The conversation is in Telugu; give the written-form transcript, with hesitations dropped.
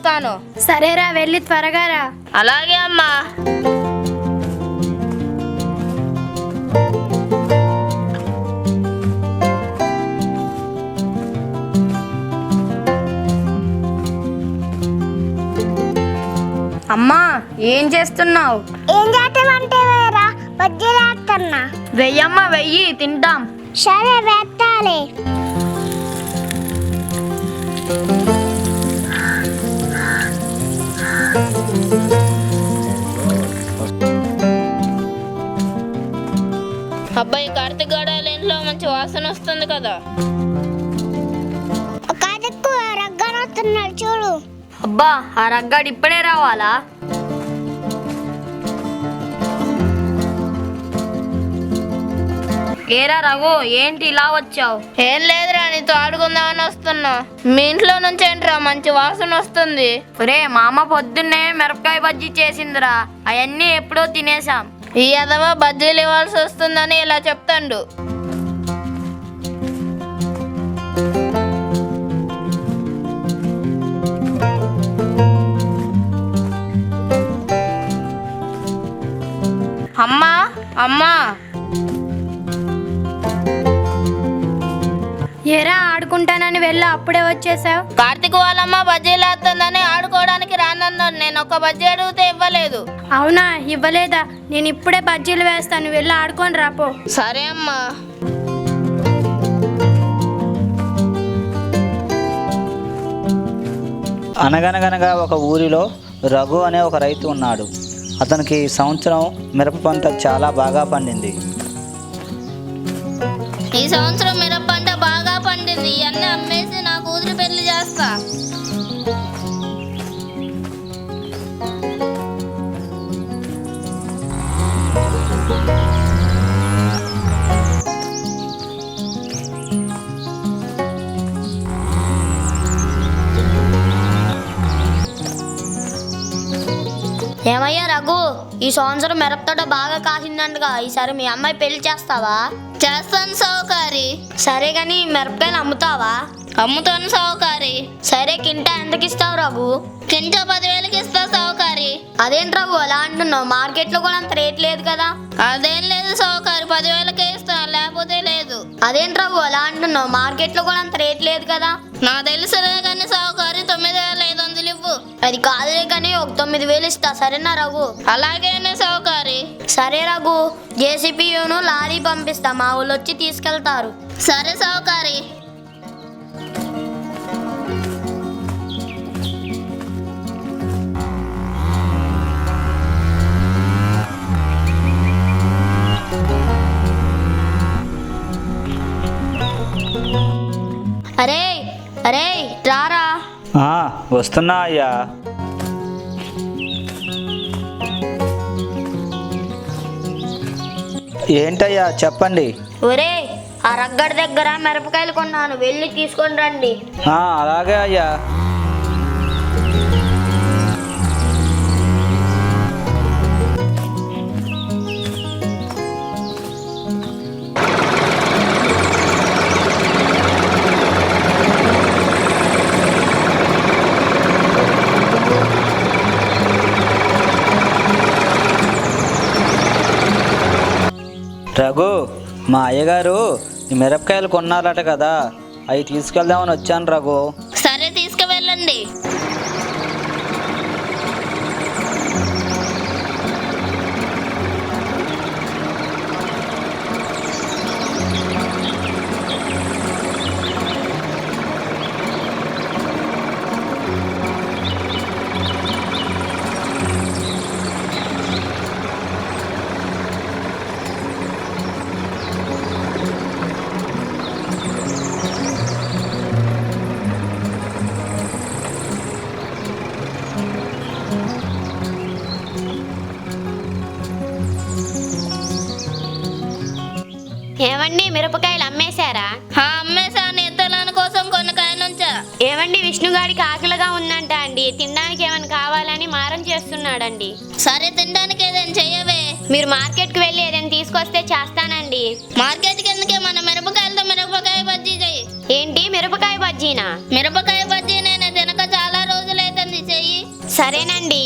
తీసుకొస్తాను. సరేరా, వెళ్ళి త్వరగా రా. అలాగే అమ్మా. అమ్మా, ఏం చేస్తున్నావు? ఏం చేస్తామంటే వేరా బజ్జీలు వేస్తున్నా. వెయ్యమ్మా, వెయ్యి తింటాం. సరే వేస్తాలే. అబ్బాయి కార్తీక్ గడాల ఇంట్లో మంచి వాసన వస్తుంది కదా. ఒక అదెక్కు రగ్గనొస్తున్నాడు చూడు. అబ్బా, ఆ రగ్గాడు ఇప్పుడే రావాలా? ఏరా రఘు, ఏంటి ఇలా వచ్చావు? ఏం లేదురా, నీతో ఆడుకుందామని వస్తున్నా. మీ ఇంట్లో నుంచి ఏంట్రా మంచి వాసన వస్తుంది? ఒరే, మా అమ్మ పొద్దున్నే మిరపకాయ బజ్జీ చేసిందిరా, అవన్నీ ఎప్పుడో తినేసాం. ఈ ఎదవ బజ్జీలు ఇవ్వాల్సి వస్తుందని ఇలా చెప్తాండు. అమ్మా అమ్మా, ఏరా, ఆడుకుంటానని వెళ్ళి అప్పుడే వచ్చేసావు? కార్తీక్ వాళ్ళమ్మ బజ్జీలు వేస్తుందని ఆడుకోవడానికి రానన్నాడు. నేను ఒక బజ్జీ అడిగితే ఇవ్వలేదు. అవునా, ఇవ్వలేదా? నేను ఇప్పుడే బజ్జీలు వేస్తాను, వెళ్ళి ఆడుకొని రాపో. సరే అమ్మా. అనగనగనగా ఒక ఊరిలో రఘు అనే ఒక రైతు ఉన్నాడు. అతనికి ఈ సంవత్సరం మిరప పంట చాలా బాగా పండింది. ఈ సంవత్సరం మిరప పంట బాగా పండింది. ఇవన్నీ అమ్మేసి నా కూతురు పెళ్లి చేస్తా. ఏమయ్యా రఘు, ఈ సంవత్సరం మిరపతోట బాగా కాసిందంటగా, ఈసారి మీ అమ్మాయి పెళ్లి చేస్తావా? చేస్తాను సావుకారి. సరే గాని మిరపకాయలు అమ్ముతావా? అమ్ముతాను సావుకారి. సరే, కింటా ఎంతకి ఇస్తావు రఘు? కింటా 10,000కి ఇస్తా సావుకారి. అదేంటి రఘు అలా అంటున్నావు? మార్కెట్లో కూడా అంత రేట్ లేదు కదా. అదేం లేదు సావుకారి, 10,000కే ఇస్తాను, లేకపోతే లేదు. అదేంటి రఘు అలా అంటున్నావు? మార్కెట్లో కూడా అంత రేట్ లేదు కదా. నా తెలుసులే కానీ సావుకారి, 9,500 ఇవ్వు. అది కాదులే కానీ ఒక 9,000 ఇస్తా, సరేనా రఘు? అలాగేనే సావుకారి. సరే రఘు, జేసీపీను లారీ పంపిస్తా, మా ఊళ్ళో వచ్చి తీసుకెళ్తారు. సరే సావుకారి. అరే అరే, రారా. వస్తున్నా అయ్యా. ఏంటయ్యా చెప్పండి. ఒరే, ఆ రగ్గడి దగ్గర మిరపకాయలు కొన్నాను, వెళ్ళి తీసుకొని రండి. అలాగే అయ్యా. రఘు, మా అయ్యగారు ఈ మిరపకాయలు కొన్నారట కదా, అవి తీసుకెళ్దామని వచ్చాను రఘు. సరే తీసుకువెళ్ళండి. ఏమండి, మిరపకాయలు అమ్మేశారా? అమ్మేశాను, ఇతరుల కోసం కొన్ని కాయనుంచా. ఏమండి, విష్ణుగాడికి ఆకలిగా ఉందంట అండి, తినడానికి ఏమైనా కావాలని మారం చేస్తున్నాడండి. సరే, తినడానికి ఏదైనా చెయ్యవే. మీరు మార్కెట్కి వెళ్ళి ఏదైనా తీసుకొస్తే చేస్తానండి. మార్కెట్కి ఎందుకే, మన మిరపకాయలతో మిరపకాయ బజ్జీ చెయ్యి. ఏంటి, మిరపకాయ బజ్జీనా? మిరపకాయ బజ్జీ నేను తినక చాలా రోజులైతుంది, చెయ్యి. సరేనండి.